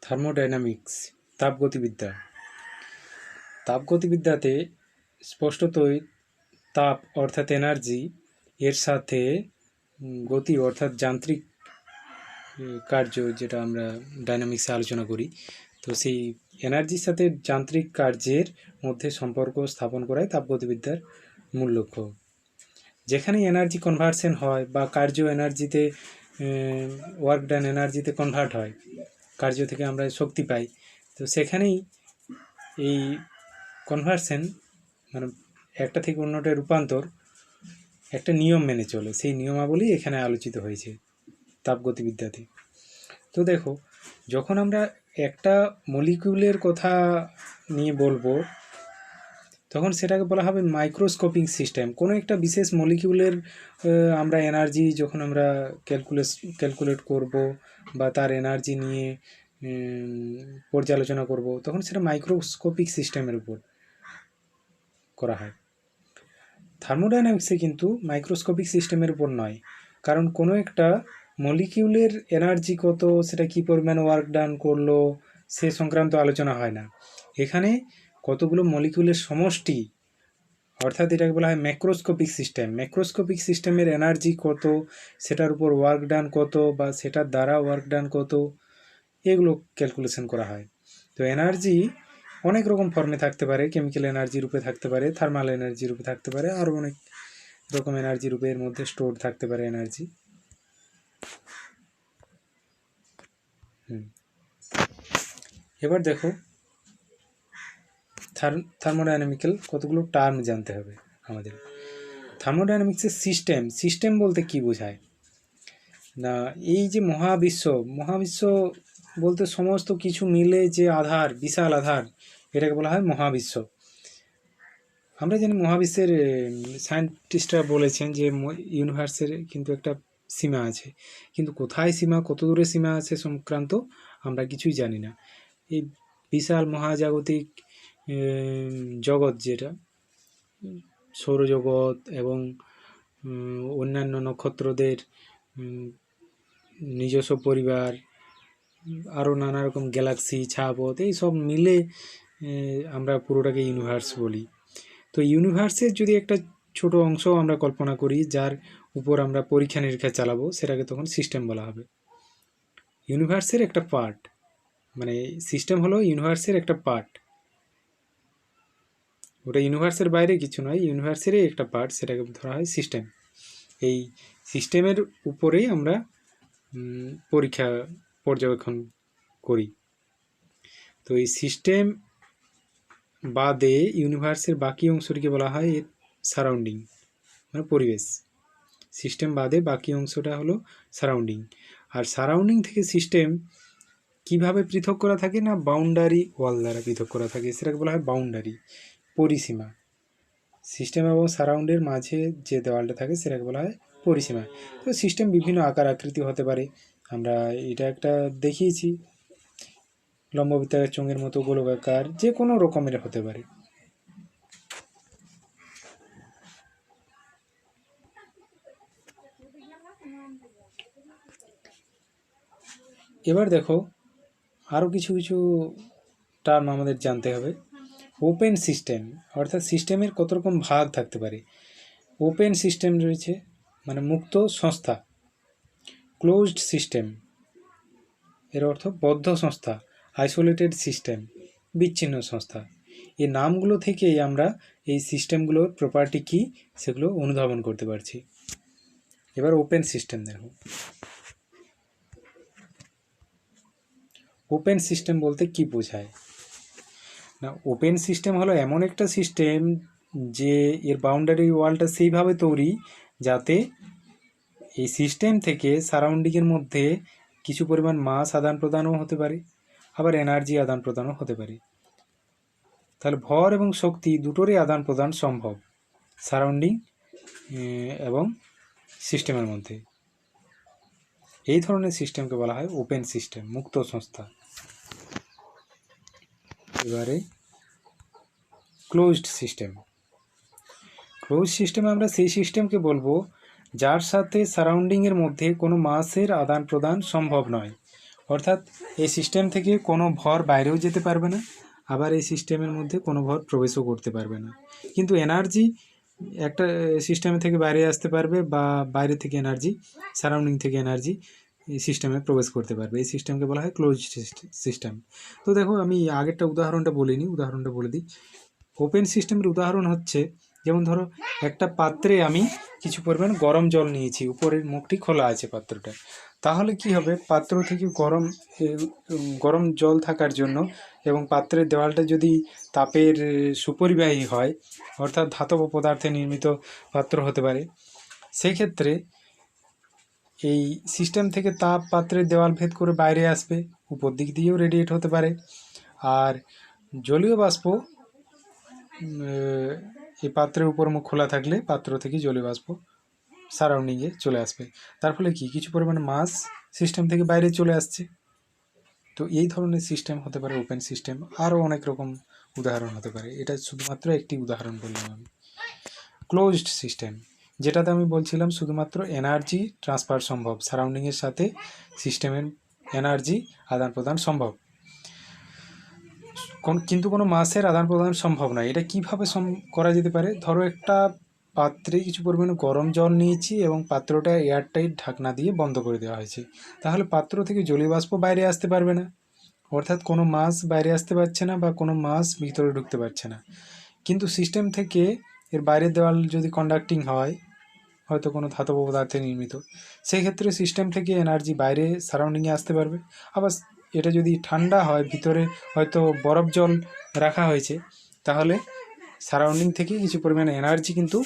Thermodynamics তাপগতিবিদ্যা। তাপগতিবিদ্যাতে স্পষ্টতই তাপ অর্থাৎ এনার্জি এর সাথে গতি অর্থাৎ যান্ত্রিক কার্য, যেটা আমরা ডাইনামিক্সে আলোচনা করি, তো সেই এনার্জির সাথে যান্ত্রিক কার্যের মধ্যে সম্পর্ক স্থাপন করাই তাপগতিবিদ্যার মূল লক্ষ্য। যেখানে এনার্জি কনভার্সন হয় বা কার্য এনার্জিতে ওয়ার্ক ডান এনার্জিতে কনভার্ট হয়, কার্য থেকে আমরা শক্তি পাই, তো সেখানেই এই কনভার্সন মানে একটা থেকে অন্যটা রূপান্তর একটা নিয়ম মেনে চলে, সেই নিয়মাবলী এখানে আলোচিত হয়েছে তাপগতিবিদ্যাতে। তো দেখো, যখন আমরা একটা মলিকিউলের কথা নিয়ে বলবো তখন সেটাকে বলা হবে মাইক্রোস্কোপিক সিস্টেম। কোনো একটা বিশেষ মলিকিউলের আমরা এনার্জি যখন আমরা ক্যালকুলেট করব বা তার এনার্জি নিয়ে পর্যালোচনা করব, তখন সেটা মাইক্রোস্কোপিক সিস্টেমের উপর করা হয়। থার্মোডাইনামিক্সে কিন্তু মাইক্রোস্কোপিক সিস্টেমের উপর নয়, কারণ কোনো একটা মলিকিউলের এনার্জি কত, সেটা কী পরিমাণ ওয়ার্ক ডান করলো, সে সংক্রান্ত আলোচনা হয় না। এখানে কতগুলো মলিকিউলের সমষ্টি, অর্থাৎ এটাকে বলা হয় ম্যাক্রোস্কোপিক সিস্টেম। ম্যাক্রোস্কোপিক সিস্টেমের এনার্জি কত, সেটার উপর ওয়ার্ক ডান কত বা সেটার দ্বারা ওয়ার্ক ডান কত, এগুলো ক্যালকুলেশন করা হয়। তো এনার্জি অনেক রকম ফর্মে থাকতে পারে, কেমিক্যাল এনার্জি রূপে থাকতে পারে, থার্মাল এনার্জি রূপে থাকতে পারে, আরও অনেক রকম এনার্জি রূপে এর মধ্যে স্টোর থাকতে পারে এনার্জি। এবার দেখো, থার্মোডাইনামিক্যাল কতগুলো টার্ম জানতে হবে আমাদের। থার্মোডাইনামিক্সের সিস্টেম বলতে কি বোঝায় না, এই যে মহাবিশ্ব বলতে সমস্ত কিছু মিলে যে আধার, বিশাল আধার, এটাকে বলা হয় মহাবিশ্ব। আমরা জানি মহাবিশ্বের সায়েন্টিস্টরা বলেছেন যে ইউনিভার্সের কিন্তু একটা সীমা আছে, কিন্তু কোথায় সীমা, কত দূরে সীমা আছে সংক্রান্ত আমরা কিছুই জানি না। এই বিশাল মহাজাগতিক জগৎ, যেটা সৌরজগৎ এবং অন্যান্য নক্ষত্রদের নিজস্ব পরিবার, আরও নানা রকম গ্যালাক্সি, ছায়াপথ, এই সব মিলে আমরা পুরোটাকে ইউনিভার্স বলি। তো ইউনিভার্সের যদি একটা ছোট অংশ আমরা কল্পনা করি, যার উপর আমরা পরীক্ষা নিরীক্ষা চালাবো, সেটাকে তখন সিস্টেম বলা হবে। ইউনিভার্সের একটা পার্ট, মানে সিস্টেম হলো ইউনিভার্সের একটা পার্ট, ওটা ইউনিভার্সের বাইরে কিছু নয়, ইউনিভার্সেরই একটা পার্ট, সেটাকে ধরা হয় সিস্টেম। এই সিস্টেমের উপরেই আমরা পরীক্ষা পর্যবেক্ষণ করি। তো এই সিস্টেম বাদে ইউনিভার্সের বাকি অংশটিকে বলা হয় এর সারাউন্ডিং, মানে পরিবেশ। সিস্টেম বাদে বাকি অংশটা হলো সারাউন্ডিং। আর সারাউন্ডিং থেকে সিস্টেম কিভাবে পৃথক করা থাকে না, বাউন্ডারি ওয়াল দ্বারা পৃথক করা থাকে, সেটাকে বলা হয় বাউন্ডারি, পরিসীমা। সিস্টেম এবং সারাউন্ডের মাঝে যে দেওয়ালটা থাকে সেটাকে বলা হয় পরিসীমা। তো সিস্টেম বিভিন্ন আকার আকৃতি হতে পারে, আমরা এটা একটা দেখিয়েছি, লম্ববৃত্তাকার, চোঙের মতো, গোলকাকার, যে কোনো রকমের হতে পারে। এবার দেখো, আরও কিছু টার্ম আমাদের জানতে হবে। ওপেন সিস্টেম, অর্থাৎ সিস্টেমের কত রকম ভাগ থাকতে পারে। ওপেন সিস্টেম রয়েছে, মানে মুক্ত সংস্থা। ক্লোজড সিস্টেম, এর অর্থ বদ্ধ সংস্থা। আইসোলেটেড সিস্টেম, বিচ্ছিন্ন সংস্থা। এই নামগুলো থেকেই আমরা এই সিস্টেমগুলোর প্রপার্টি কী সেগুলো অনুধাবন করতে পারছি। এবার ওপেন সিস্টেম দেখো। ওপেন সিস্টেম বলতে কি বোঝায় না, ওপেন সিস্টেম হলো এমন একটা সিস্টেম যে এর বাউন্ডারি ওয়ালটা সেইভাবে তৈরি যাতে এই সিস্টেম থেকে সারাউন্ডিংয়ের মধ্যে কিছু পরিমাণ মাস আদান প্রদানও হতে পারে, আবার এনার্জি আদান প্রদানও হতে পারে। তাহলে ভর এবং শক্তি দুটোরই আদান প্রদান সম্ভব সারাউন্ডিং এবং সিস্টেমের মধ্যে। এই ধরনের সিস্টেমকে বলা হয় ওপেন সিস্টেম, মুক্ত সংস্থা। এবারে ক্লোজড সিস্টেম। ক্লোজ সিস্টেমে আমরা সেই সিস্টেমকে বলবো যার সাথে সারাউন্ডিংয়ের মধ্যে কোনো মাসের আদান প্রদান সম্ভব নয়, অর্থাৎ এই সিস্টেম থেকে কোনো ভর বাইরেও যেতে পারবে না, আবার এই সিস্টেমের মধ্যে কোনো ভর প্রবেশও করতে পারবে না। কিন্তু এনার্জি একটা সিস্টেম থেকে বাইরে আসতে পারবে, বা বাইরে থেকে এনার্জি, সারাউন্ডিং থেকে এনার্জি এই সিস্টেমে প্রবেশ করতে পারবে। এই সিস্টেমকে বলা হয় ক্লোজড সিস্টেম। তো দেখো, আমি আগেরটা উদাহরণটা বলিনি, উদাহরণটা বলে দিই। ওপেন সিস্টেমের উদাহরণ হচ্ছে, যেমন ধরো একটা পাত্রে আমি কিছু পরিমাণ গরম জল নিয়েছি, উপরের মুখটি খোলা আছে পাত্রটা, তাহলে কি হবে, পাত্র থেকে গরম জল থাকার জন্য এবং পাত্রের দেওয়ালটা যদি তাপের সুপরিবাহী হয়, অর্থাৎ ধাতব পদার্থে নির্মিত পাত্র হতে পারে, সেই ক্ষেত্রে এই সিস্টেম থেকে তাপ পাত্রের দেওয়াল ভেদ করে বাইরে আসবে, উপর দিক দিয়েও রেডিয়েট হতে পারে। আর জলীয় বাষ্প এই পাত্রের উপর মুখ খোলা থাকলে পাত্র থেকে জলীয় বাষ্প সারাউন্ডিংয়ে চলে আসবে। তার ফলে কি কিছু পরিমাণে মাস সিস্টেম থেকে বাইরে চলে আসছে। তো এই ধরনের সিস্টেম হতে পারে ওপেন সিস্টেম। আরও অনেক রকম উদাহরণ হতে পারে, এটা শুধুমাত্র একটি উদাহরণ বললাম আমি। ক্লোজড সিস্টেম, যেটাতে আমি বলছিলাম শুধুমাত্র এনার্জি ট্রান্সফার সম্ভব, সারাউন্ডিংয়ের সাথে সিস্টেমের এনার্জি আদান প্রদান সম্ভব, কিন্তু কোনো মাসের আদান প্রদান সম্ভব নয়। এটা কিভাবে করা যেতে পারে? ধরো একটা পাত্রে কিছু পরিমাণে গরম জল নিয়েছি এবং পাত্রটা এয়ারটাইট ঢাকনা দিয়ে বন্ধ করে দেওয়া হয়েছে, তাহলে পাত্র থেকে জলীয় বাষ্প বাইরে আসতে পারবে না, অর্থাৎ কোনো মাস বাইরে আসতে পারছে না বা কোনো মাস ভিতরে ঢুকতে পারছে না। কিন্তু সিস্টেম থেকে এর বাইরের দেওয়াল যদি কন্ডাক্টিং হয়, হয়তো কোনো ধাতব পদার্থে নির্মিত, সেই ক্ষেত্রে সিস্টেম থেকে এনার্জি বাইরে সারাউন্ডিংয়ে আসতে পারবে। আবার এটা যদি ঠান্ডা হয়, ভিতরে হয়তো বরফ জল রাখা হয়েছে, তাহলে সারাউন্ডিং থেকে কিছু পরিমাণে এনার্জি কিন্তু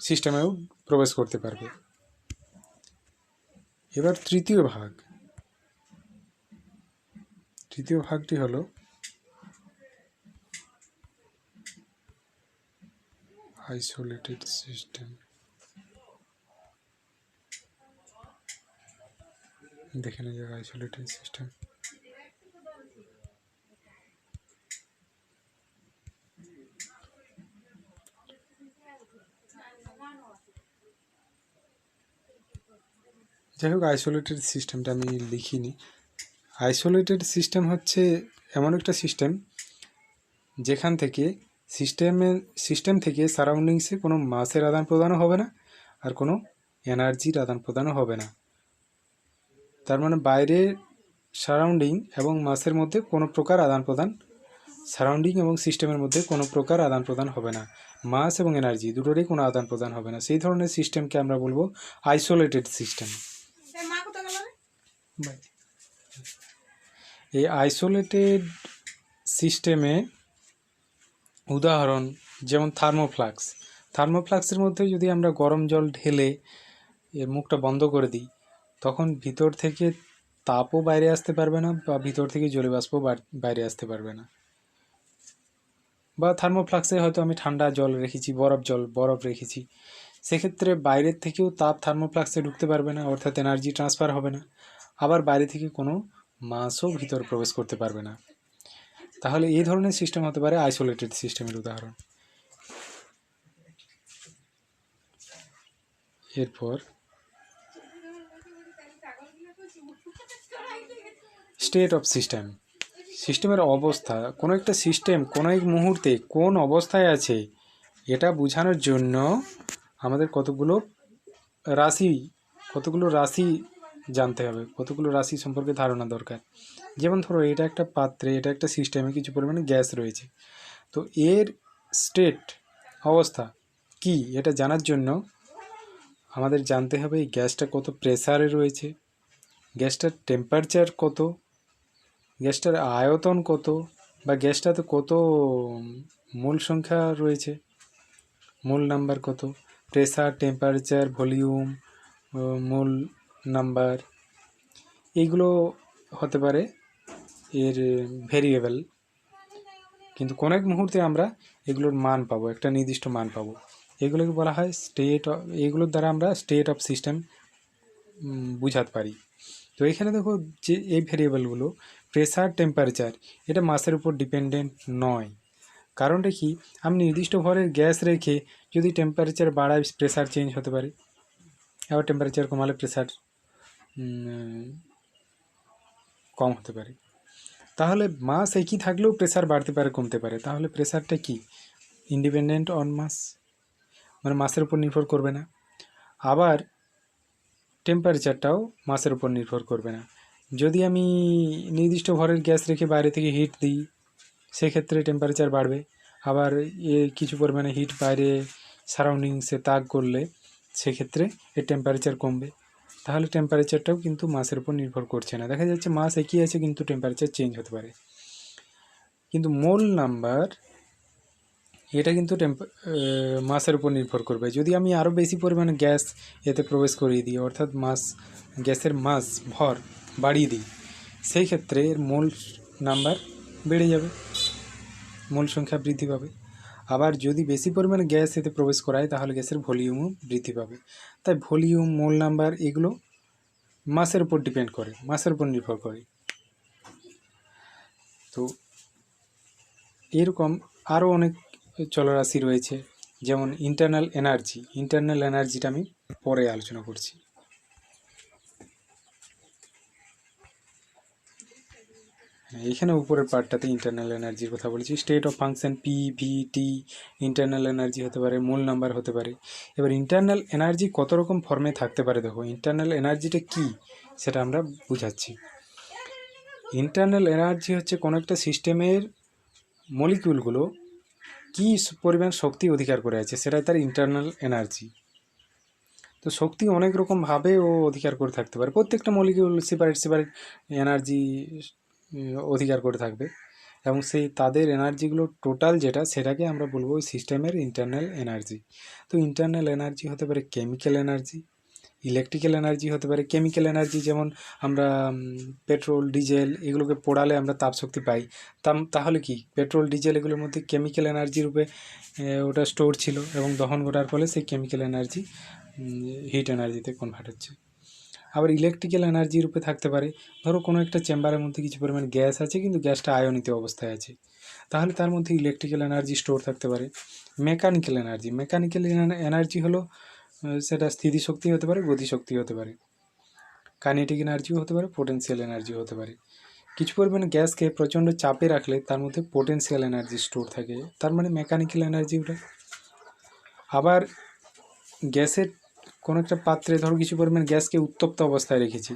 সিস্টেমেও প্রবেশ করতে পারবে। এবার তৃতীয় ভাগটি হলো আইসোলেটেড সিস্টেম। দেখে নেওয়া যাক আইসোলেটেড সিস্টেম। যাই হোক, আইসোলেটেড সিস্টেমটা আমি লিখিনি। আইসোলেটেড সিস্টেম হচ্ছে এমন একটা সিস্টেম যেখান থেকে সিস্টেম থেকে সারাউন্ডিংসে কোনো মাসের আদান প্রদানও হবে না, আর কোনো এনার্জির আদান প্রদানও হবে না। তার মানে বাইরে সারাউন্ডিং এবং মাসের মধ্যে কোনো প্রকার আদান প্রদান, সারাউন্ডিং এবং সিস্টেমের মধ্যে কোনো প্রকার আদান প্রদান হবে না, মাস এবং এনার্জি দুটোরই কোনো আদান প্রদান হবে না। সেই ধরনের সিস্টেমকে আমরা বলবো আইসোলেটেড সিস্টেম। এই আইসোলেটেড সিস্টেমে উদাহরণ যেমন থার্মোফ্লাক্সের মধ্যে যদি আমরা গরম জল ঢেলে এর মুখটা বন্ধ করে দিই, তখন ভিতর থেকে তাপও বাইরে আসতে পারবে না, বা ভিতর থেকে জলীয় বাষ্প বাইরে আসতে পারবে না। বা থার্মোফ্লাক্সে হয়তো আমি ঠান্ডা জল রেখেছি, বরফ রেখেছি, সেক্ষেত্রে বাইরের থেকেও তাপ থার্মোফ্লাক্সে ঢুকতে পারবে না, অর্থাৎ এনার্জি ট্রান্সফার হবে না। আবার বাইরে থেকে কোনো মাসও ভিতরে প্রবেশ করতে পারবে না। তাহলে এই ধরনের সিস্টেম হতে পারে আইসোলেটেড সিস্টেমের উদাহরণ। এরপর স্টেট অফ সিস্টেমের অবস্থা। কোনো একটা সিস্টেম কোনো এক মুহূর্তে কোন অবস্থায় আছে এটা বোঝানোর জন্য আমাদের কতগুলো রাশি জানতে হবে, কতগুলো রাশি সম্পর্কে ধারণা দরকার। যেমন ধরো, এটা একটা পাত্রে, এটা একটা সিস্টেমে কিছু পরিমাণে গ্যাস রয়েছে, তো এর স্টেট অবস্থা কি এটা জানার জন্য আমাদের জানতে হবে এই গ্যাসটা কত প্রেসারে রয়েছে, গ্যাসটার টেম্পারেচার কত, গ্যাসটার আয়তন কত, বা গ্যাসটাতে কত মোল সংখ্যা রয়েছে, মোল নাম্বার কত, প্রেসার, টেম্পারেচার, ভলিউম, মোল নাম্বার, এইগুলো হতে পারে এর ভেরিয়েবল। কিন্তু কোনো এক মুহূর্তে আমরা এগুলোর মান পাবো, একটা নির্দিষ্ট মান পাবো, এগুলোকে বলা হয় এগুলোর দ্বারা আমরা স্টেট অফ সিস্টেম বুঝাতে পারি। তো এখানে দেখো যে এই ভেরিয়েবলগুলো প্রেসার, টেম্পারেচার, এটা মাসের উপর ডিপেন্ডেন্ট নয়। কারণটা কি, আমি নির্দিষ্ট ভরের গ্যাস রেখে যদি টেম্পারেচার বাড়াই, প্রেসার চেঞ্জ হতে পারে, আবার টেম্পারেচার কমালে প্রেসার কম হতে পারে। তাহলে মাস একই থাকলেও প্রেসার বাড়তে পারে কমতে পারে। তাহলে প্রেসারটা কি ইন্ডিপেন্ডেন্ট অন মাস, মানে মাসের উপর নির্ভর করবে না। আবার টেম্পারেচারটাও মাসের উপর নির্ভর করবে না। যদি আমি নির্দিষ্ট ভরের গ্যাস রেখে বাইরে থেকে হিট দিই সেক্ষেত্রে টেম্পারেচার বাড়বে। আবার কিছু পরিমাণে হিট বাইরে সারাউন্ডিংসে তাক করলে সেক্ষেত্রে এর টেম্পারেচার কমবে। তাহলে টেম্পারেচারটাও কিন্তু মাসের উপর নির্ভর করছে না। দেখা যাচ্ছে মাস একই আছে কিন্তু টেম্পারেচার চেঞ্জ হতে পারে। কিন্তু মোল নাম্বার এটা কিন্তু মাসের উপর নির্ভর করবে। যদি আমি আরও বেশি পরিমাণে গ্যাস এতে প্রবেশ করিয়ে দিই, অর্থাৎ গ্যাসের মাস ভর বাড়িয়ে দিই, সেই ক্ষেত্রে এর মোল নাম্বার বেড়ে যাবে, মোল সংখ্যা বৃদ্ধি পাবে। আবার যদি বেশি পরিমাণে গ্যাস এতে প্রবেশ করায় তাহলে গ্যাসের ভলিউমও বৃদ্ধি পাবে। তাই ভলিউম, মোল নাম্বার এগুলো মাসের উপর ডিপেন্ড করে, মাসের উপর নির্ভর করে। তো এরকম আরও অনেক চলরাশি রয়েছে, যেমন ইন্টারনাল এনার্জি। ইন্টারনাল এনার্জিটা আমি পরে আলোচনা করছি। এখানে উপরের পার্টটাতে ইন্টারনাল এনার্জির কথা বলেছি। State of function PVT internal energy হতে পারে, মূল নাম্বার হতে পারে। এবার ইন্টারনাল এনার্জি কত রকম ফর্মে থাকতে পারে দেখো। ইন্টারনাল এনার্জিটা কি সেটা আমরা বুঝাচ্ছি। ইন্টারনাল এনার্জি হচ্ছে কোনো একটা সিস্টেমের মলিকিউলগুলো কী পরিমাণ শক্তি অধিকার করে আছে সেটাই তার ইন্টারনাল এনার্জি। তো শক্তি অনেক রকমভাবেও অধিকার করে থাকতে পারে। প্রত্যেকটা মলিকিউল সেপারেট এনার্জি অধিকার করে থাকবে, এবং সেই তাদের এনার্জিগুলো টোটাল যেটা সেটাকে আমরা বলবো ওই সিস্টেমের ইন্টারনাল এনার্জি। তো ইন্টারনাল এনার্জি হতে পারে কেমিক্যাল এনার্জি, ইলেকট্রিক্যাল এনার্জি হতে পারে। কেমিক্যাল এনার্জি যেমন আমরা পেট্রোল, ডিজেল এগুলোকে পোড়ালে আমরা তাপশক্তি পাই। তাহলে কি পেট্রোল, ডিজেল এগুলোর মধ্যে কেমিক্যাল এনার্জি রূপে ওটা স্টোর ছিল, এবং দহন ঘটার ফলে সেই কেমিক্যাল এনার্জি হিট এনার্জিতে কনভার্ট হচ্ছে। আবার ইলেকট্রিক্যাল এনার্জি রূপে থাকতে পারে, ধরো কোনো একটা চেম্বারের মধ্যে কিছু পরিমাণ গ্যাস আছে কিন্তু গ্যাসটা আয়নিত অবস্থায় আছে, তাহলে তার মধ্যে ইলেকট্রিক্যাল এনার্জি স্টোর থাকতে পারে। মেকানিক্যাল এনার্জি হলো সেটা স্থিতিশক্তি হতে পারে, গতিশক্তি হতে পারে, কাইনেটিক এনার্জিও হতে পারে, পোটেনশিয়াল এনার্জিও হতে পারে। কিছু পরিমাণে গ্যাসকে প্রচণ্ড চাপে রাখলে তার মধ্যে পোটেনশিয়াল এনার্জি স্টোর থাকে, তার মানে মেকানিক্যাল এনার্জি ওটা। আবার গ্যাসের কোনো একটা পাত্রে ধরো কিছু পরিমাণ গ্যাসকে উত্তপ্ত অবস্থায় রেখেছি,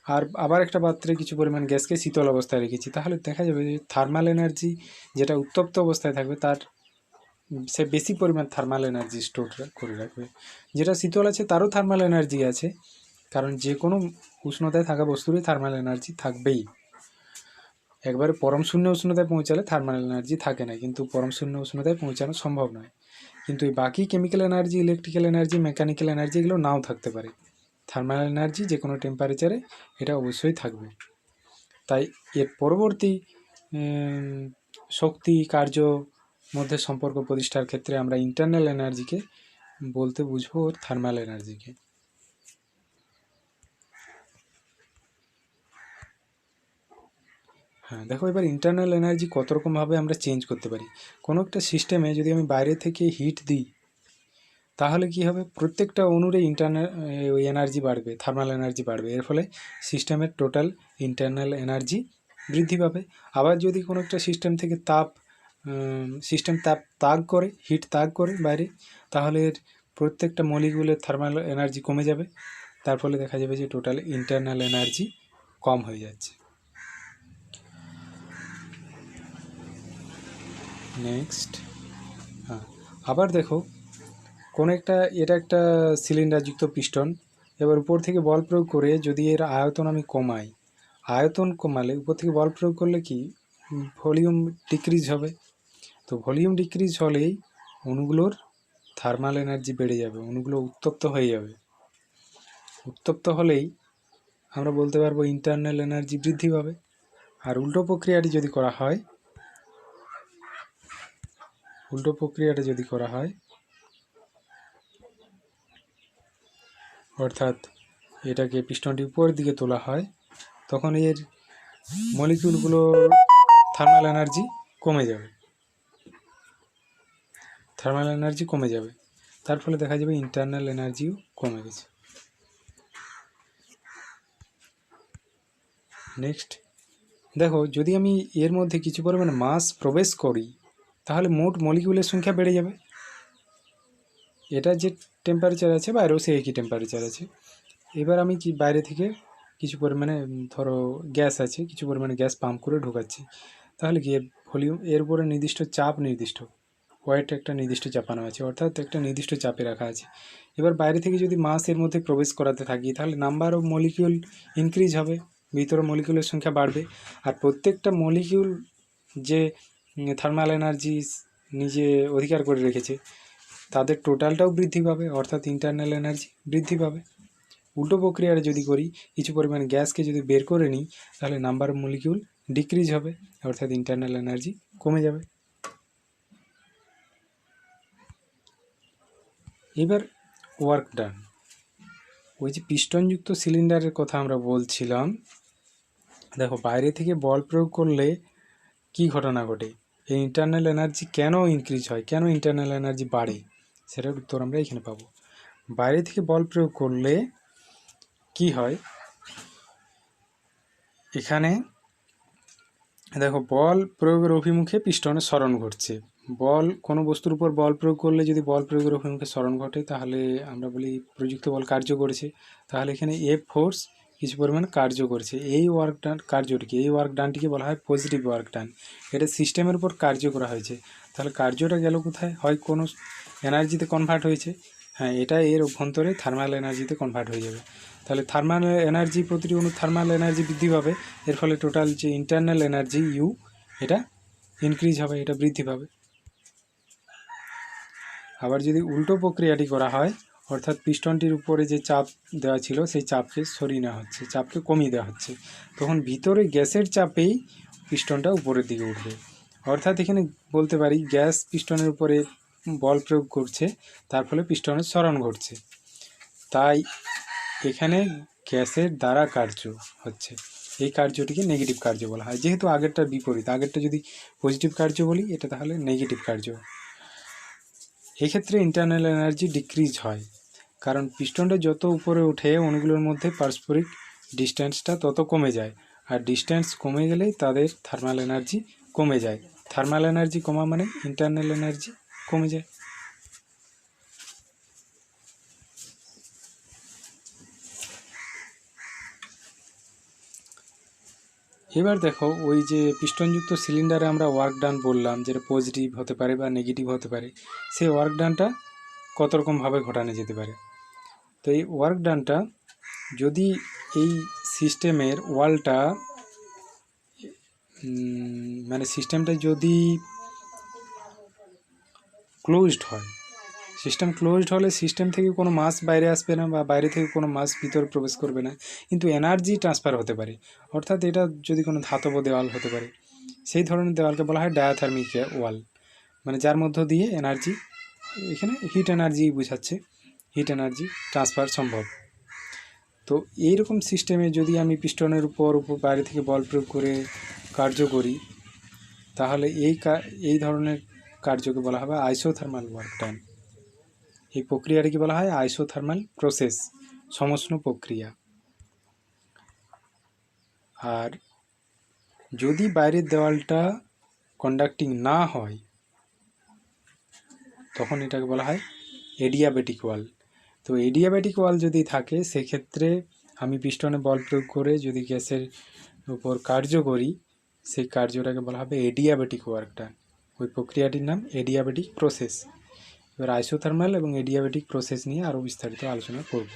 আর আবার একটা পাত্রে কিছু পরিমাণ গ্যাসকে শীতল অবস্থায় রেখেছি, তাহলে দেখা যাবে যে থার্মাল এনার্জি যেটা উত্তপ্ত অবস্থায় থাকবে তার সে বেশি পরিমাণ থার্মাল এনার্জি স্টোর করে রাখবে। যেটা শীতল আছে তারও থার্মাল এনার্জি আছে, কারণ যে কোনো উষ্ণতায় থাকা বস্তুরই থার্মাল এনার্জি থাকবেই। একবারে পরম শূন্য উষ্ণতায় পৌঁছালে থার্মাল এনার্জি থাকে না, কিন্তু পরম শূন্য উষ্ণতায় পৌঁছানো সম্ভব নয়। কিন্তু এই বাকি chemical energy, electrical energy, mechanical energy এগুলো নাও থাকতে পারে। থার্মাল এনার্জি যে কোনো টেম্পারেচারে এটা অবশ্যই থাকবে। তাই এর পরবর্তী শক্তি কার্য মধ্যে সম্পর্ক প্রতিষ্ঠার ক্ষেত্রে আমরা ইন্টারনাল এনার্জিকে বলতে বুঝবো থার্মাল এনার্জিকে। হ্যাঁ দেখো, এবার ইন্টারনাল এনার্জি কত রকমভাবে আমরা চেঞ্জ করতে পারি। কোনো একটা সিস্টেমে যদি আমি বাইরে থেকে হিট দিই তাহলে কি হবে, প্রত্যেকটা অণুরে ইন্টারনাল এনার্জি বাড়বে, থার্মাল এনার্জি বাড়বে। এর ফলে সিস্টেমের টোটাল ইন্টারনাল এনার্জি বৃদ্ধি পাবে। আবার যদি কোনো একটা সিস্টেম থেকে সিস্টেম তাপ করে, হিট তাক করে বাইরে, তাহলে এর প্রত্যেকটা মলিকিউলের থার্মাল এনার্জি কমে যাবে। তার ফলে দেখা যাবে যে টোটাল ইন্টারনাল এনার্জি কম হয়ে যাচ্ছে। নেক্সট, হ্যাঁ আবার দেখো, কোনো এটা একটা সিলিন্ডারযুক্ত পিস্টন। এবার উপর থেকে বল প্রয়োগ করে যদি এর আয়তন আমি কমাই, আয়তন কমালে উপর থেকে বল প্রয়োগ করলে কি ভলিউম ডিক্রিজ হবে। তো ভলিউম ডিক্রিজ হলেই অণুগুলোর থার্মাল এনার্জি বেড়ে যাবে, অণুগুলো উত্তপ্ত হয়ে যাবে। উত্তপ্ত হলেই আমরা বলতে পারবো ইন্টারনাল এনার্জি বৃদ্ধি পাবে। আর উল্টো প্রক্রিয়াটি যদি করা হয় অর্থাৎ এটাকে পিস্টনটি উপরের দিকে তোলা হয়, তখন এর মলিকিউলগুলোর থার্মাল এনার্জি কমে যাবে। তার ফলে দেখা যাবে ইন্টারনাল এনার্জিও কমে গেছে। নেক্সট দেখো, যদি আমি এর মধ্যে কিছু পরিমাণে মাস প্রবেশ করি তাহলে মোট মলিকিউলের সংখ্যা বেড়ে যাবে। এটা যে টেম্পারেচার আছে বাইরেও সেই একই টেম্পারেচার আছে। এবার আমি কি বাইরে থেকে কিছু পরিমাণে ধরো গ্যাস আছে, কিছু পরিমাণে গ্যাস পাম্প করে ঢোকাচ্ছি, তাহলে কি ভলিউম এর উপরে নির্দিষ্ট চাপ, নির্দিষ্ট ওয়েট একটা নির্দিষ্ট চাপানো আছে, অর্থাৎ একটা নির্দিষ্ট চাপে রাখা আছে। এবার বাইরে থেকে যদি মাস এর মধ্যে প্রবেশ করাতে থাকি তাহলে নাম্বার অফ মলিকিউল ইনক্রিজ হবে, ভিতরে মলিকিউলের সংখ্যা বাড়বে। আর প্রত্যেকটা মলিকিউল যে থার্মাল এনার্জি নিজে অধিকার করে রেখেছে তাদের টোটালটাও বৃদ্ধি পাবে, অর্থাৎ ইন্টারনাল এনার্জি বৃদ্ধি পাবে। উল্টো প্রক্রিয়াটা যদি করি, কিছু পরিমাণ গ্যাসকে যদি বের করে নিই তাহলে নাম্বার অফ মলিকিউল ডিক্রিজ হবে, অর্থাৎ ইন্টারনাল এনার্জি কমে যাবে। এবার ওয়ার্ক ডান, ওই যে পিস্টনযুক্ত সিলিন্ডারের কথা আমরা বলছিলাম, দেখো বাইরে থেকে বল প্রয়োগ করলে কি ঘটনা ঘটে, এই ইন্টারনাল এনার্জি কেন ইনক্রিজ হয়, কেন ইন্টারনাল এনার্জি বাড়ে, সেটার উত্তর আমরা এখানে পাবো। বাইরে থেকে বল প্রয়োগ করলে কি হয়, এখানে দেখো বল প্রয়োগের অভিমুখে পিস্টনের সরণ ঘটছে। বল কোনো বস্তুর উপর বল প্রয়োগ করলে যদি বল প্রয়োগের অভিমুখে সরণ ঘটে তাহলে আমরা বলি প্রযুক্ত বল কার্য করেছে। তাহলে এখানে এফ ফোর্স কিছু পরিমাণ কার্য করেছে, এই ওয়ার্ক ডান কার্যটিকে, এই ওয়ার্ক ডানটিকে বলা হয় পজিটিভ ওয়ার্ক ডান। এটা সিস্টেমের উপর কার্য করা হয়েছে, তাহলে কার্যটা গেল কোথায়, হয় কোনো এনার্জিতে কনভার্ট হয়েছে, হ্যাঁ এটা এর অভ্যন্তরে থার্মাল এনার্জিতে কনভার্ট হয়ে যাবে। তাহলে থার্মাল এনার্জি, প্রতিটি অণু থার্মাল এনার্জি বৃদ্ধি পাবে, এর ফলে টোটাল যে ইন্টারনাল এনার্জি ইউ এটা ইনক্রিজ হবে, এটা বৃদ্ধি পাবে। আবার যদি উল্টো প্রক্রিয়াটি করা হয়, অর্থাৎ পিস্টনটির উপরে যে চাপ দেওয়া ছিল সেই চাপকে সরিয়ে নেওয়া হচ্ছে, চাপকে কমিয়ে দেওয়া হচ্ছে, তখন ভিতরে গ্যাসের চাপেই পিস্টনটা উপরের দিকে উঠবে। অর্থাৎ এখানে বলতে পারি গ্যাস পিস্টনের উপরে বল প্রয়োগ করছে, তার ফলে পিস্টনের সরণ ঘটছে, তাই এখানে গ্যাসের দ্বারা কার্য হচ্ছে, এই কার্যটিকে নেগেটিভ কার্য বলা হয়। যেহেতু আগেরটার বিপরীত, আগেরটা যদি পজিটিভ কার্য বলি, এটা তাহলে নেগেটিভ কার্য। এক্ষেত্রে ইন্টারনাল এনার্জি ডিক্রিজ হয়, কারণ পিস্টনটা যত উপরে ওঠে অণুগুলোর মধ্যে পারস্পরিক ডিস্ট্যান্সটা তত কমে যায়, আর ডিস্ট্যান্স কমে গেলেই তাদের থার্মাল এনার্জি কমে যায়। থার্মাল এনার্জি কমা মানে ইন্টারনাল এনার্জি কমে যায়। এবার দেখো, ওই যে পিস্টনযুক্ত সিলিন্ডারে আমরা ওয়ার্ক ডান বললাম, যেটা পজিটিভ হতে পারে বা নেগেটিভ হতে পারে, সেই ওয়ার্ক ডানটা কত রকমভাবে ঘটানো যেতে পারে। তো এই ওয়ার্ক ডানটা যদি এই সিস্টেমের ওয়ালটা মানে সিস্টেমটা যদি ক্লোজড হয়, সিস্টেম ক্লোজড হলে সিস্টেম থেকে কোনো মাস বাইরে আসবে না বা বাইরে থেকে কোনো মাস ভিতরে প্রবেশ করবে না, কিন্তু এনার্জি ট্রান্সফার হতে পারে। অর্থাৎ এটা যদি কোনো ধাতব দেওয়াল হতে পারে, সেই ধরনের দেওয়ালকে বলা হয় ডায়াথার্মিক ওয়াল, মানে যার মধ্য দিয়ে এনার্জি, এখানে হিট এনার্জি বোঝাচ্ছে, হিট এনার্জি ট্রান্সফার সম্ভব। তো এইরকম সিস্টেমে যদি আমি পিস্টনের উপর বাইরে থেকে বল প্রয়োগ করে কার্য করি তাহলে এই ধরনের কার্যকে বলা হবে আইসোথার্মাল ওয়ার্ক ডান। এই প্রক্রিয়াটিকে বলা হয় আইসোথার্মাল প্রসেস, সমষ্ণ প্রক্রিয়া। আর যদি বাইরের দেওয়ালটা কন্ডাক্টিং না হয় তখন এটাকে বলা হয় এডিয়াবেটিক ওয়াল। তো এডিয়াবেটিক ওয়াল যদি থাকে সেক্ষেত্রে আমি পিস্টনে বল প্রয়োগ করে যদি গ্যাসের উপর কার্য করি, সেই কার্যটাকে বলা হবে এডিয়াবেটিক ওয়ার্ক ডান। ওই প্রক্রিয়াটির নাম এডিয়াবেটিক প্রসেস। এবার আইসোথার্মাল এবং এডিয়াবেটিক প্রসেস নিয়ে আরও বিস্তারিত আলোচনা করব।